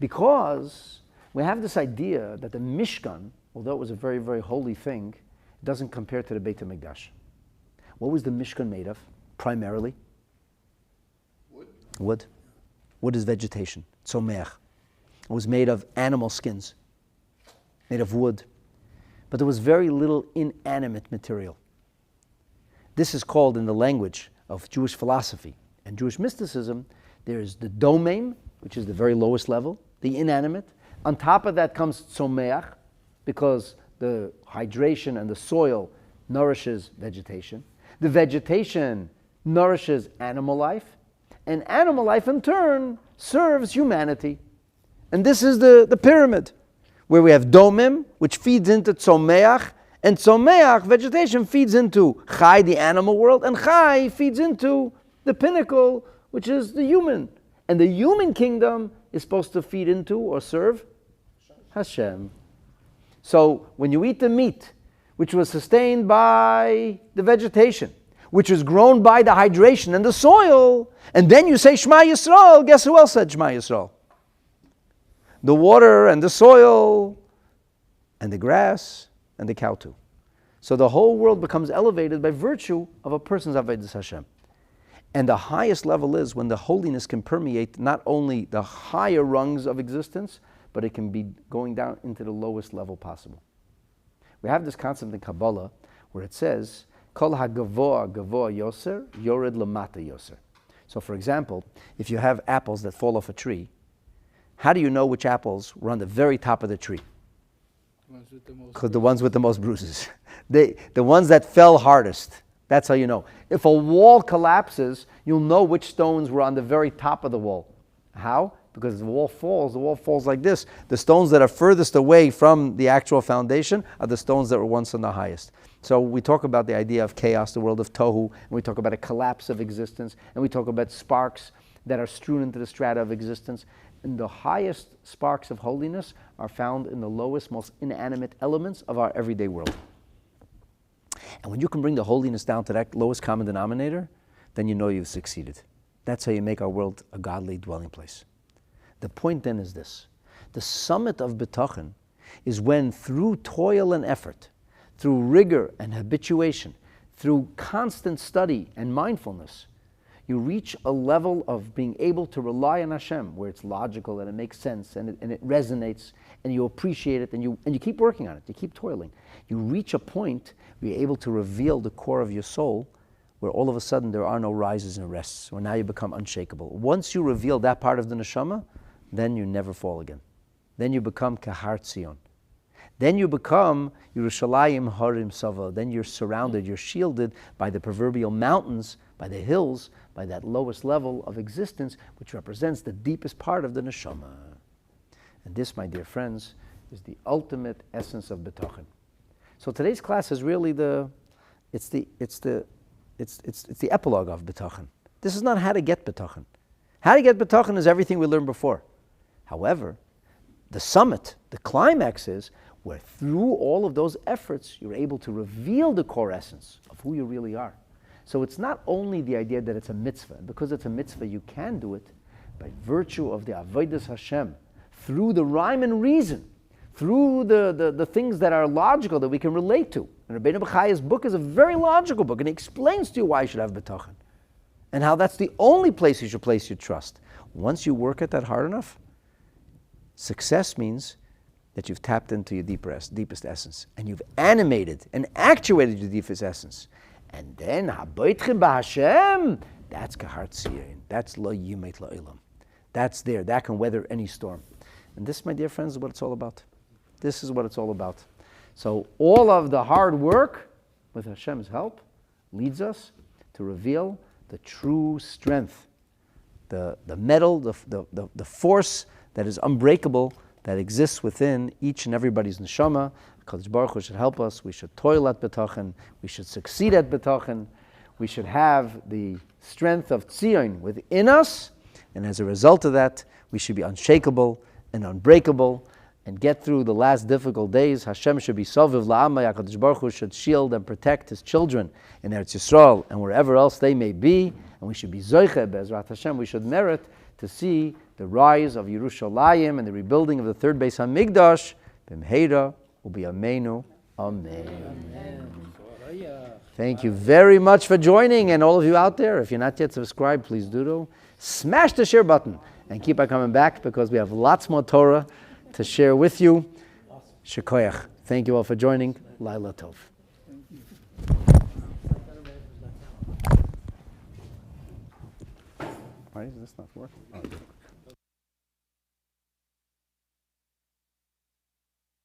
Speaker 1: Because we have this idea that the Mishkan, although it was a very, very holy thing, it doesn't compare to the Beit HaMikdash. What was the Mishkan made of, primarily? Wood. Wood is vegetation, tzomech. It was made of animal skins, made of wood. But there was very little inanimate material. This is called, in the language of Jewish philosophy and Jewish mysticism, There's the domem, which is the very lowest level, the inanimate. On top of that comes tzomeach, because the hydration and the soil nourishes vegetation. The vegetation nourishes animal life, and animal life in turn serves humanity. And this is the pyramid, where we have domim, which feeds into tzomeach, and tzomeach, vegetation, feeds into chai, the animal world, and chai feeds into the pinnacle, which is the human. And the human kingdom is supposed to feed into or serve Hashem. So when you eat the meat, which was sustained by the vegetation, which was grown by the hydration and the soil, and then you say Shema Yisrael, guess who else said Shema Yisrael? The water and the soil and the grass and the cow too. So the whole world becomes elevated by virtue of a person's Avodas Hashem. And the highest level is when the holiness can permeate not only the higher rungs of existence, but it can be going down into the lowest level possible. We have this concept in Kabbalah where it says, Kol ha-gavoa gavoa yoser, yored lamata yoser. So for example, if you have apples that fall off a tree, how do you know which apples were on the very top of the tree? Because the ones with the most bruises. The ones that fell hardest. That's how you know. If a wall collapses, you'll know which stones were on the very top of the wall. How? Because the wall falls like this. The stones that are furthest away from the actual foundation are the stones that were once on the highest. So we talk about the idea of chaos, the world of tohu, and we talk about a collapse of existence, and we talk about sparks that are strewn into the strata of existence. And the highest sparks of holiness are found in the lowest, most inanimate elements of our everyday world. And when you can bring the holiness down to that lowest common denominator, then you know you've succeeded. That's how you make our world a godly dwelling place. The point then is this. The summit of Bitachon is when through toil and effort, through rigor and habituation, through constant study and mindfulness, you reach a level of being able to rely on Hashem, where it's logical and it makes sense and it resonates and you appreciate it and you keep working on it, you keep toiling. You reach a point where you're able to reveal the core of your soul, where all of a sudden there are no rises and rests, where now you become unshakable. Once you reveal that part of the neshama, then you never fall again. Then you become Kahar Tzion. Then you become Yerushalayim Harim Sava. Then you're surrounded, you're shielded by the proverbial mountains, by the hills, by that lowest level of existence, which represents the deepest part of the neshama. And this, my dear friends, is the ultimate essence of Bitachon. So today's class is really the epilogue of Bitachon. This is not how to get Bitachon. How to get Bitachon is everything we learned before. However, the summit, the climax is where through all of those efforts, you're able to reveal the core essence of who you really are. So it's not only the idea that it's a mitzvah. Because it's a mitzvah, you can do it by virtue of the Avodas Hashem, through the rhyme and reason, through the things that are logical, that we can relate to. And Rabbeinu Bachya's book is a very logical book, and he explains to you why you should have Bitachon, and how that's the only place you should place your trust. Once you work at that hard enough, success means that you've tapped into your deepest essence, and you've animated and actuated your deepest essence. And then, HaBitachon b'Hashem, that's Kahar Tzion. That's Lo Yimet La'olam. That's there. That can weather any storm. And this, my dear friends, is what it's all about. This is what it's all about. So all of the hard work, with Hashem's help, leads us to reveal the true strength, the metal, the force that is unbreakable, that exists within each and everybody's neshama. HaKadosh Baruch Hu should help us. We should toil at Bitachon. We should succeed at Bitachon. We should have the strength of Tzion within us. And as a result of that, we should be unshakable and unbreakable and get through the last difficult days. Hashem should be Soviv La'amay. HaKadosh Baruch Hu should shield and protect His children in Eretz Yisrael and wherever else they may be. And we should be Zoiche Be'ezrat Hashem. We should merit to see the rise of Yerushalayim and the rebuilding of the third Beis HaMikdash. B'mheira u'bi'yameinu. Amen. Thank you very much for joining, and all of you out there, if you're not yet subscribed, please do so. Smash the share button and keep on coming back, because we have lots more Torah to share with you. Shekoyach. Thank you all for joining. Laila Tov. Why is this not working? Oh,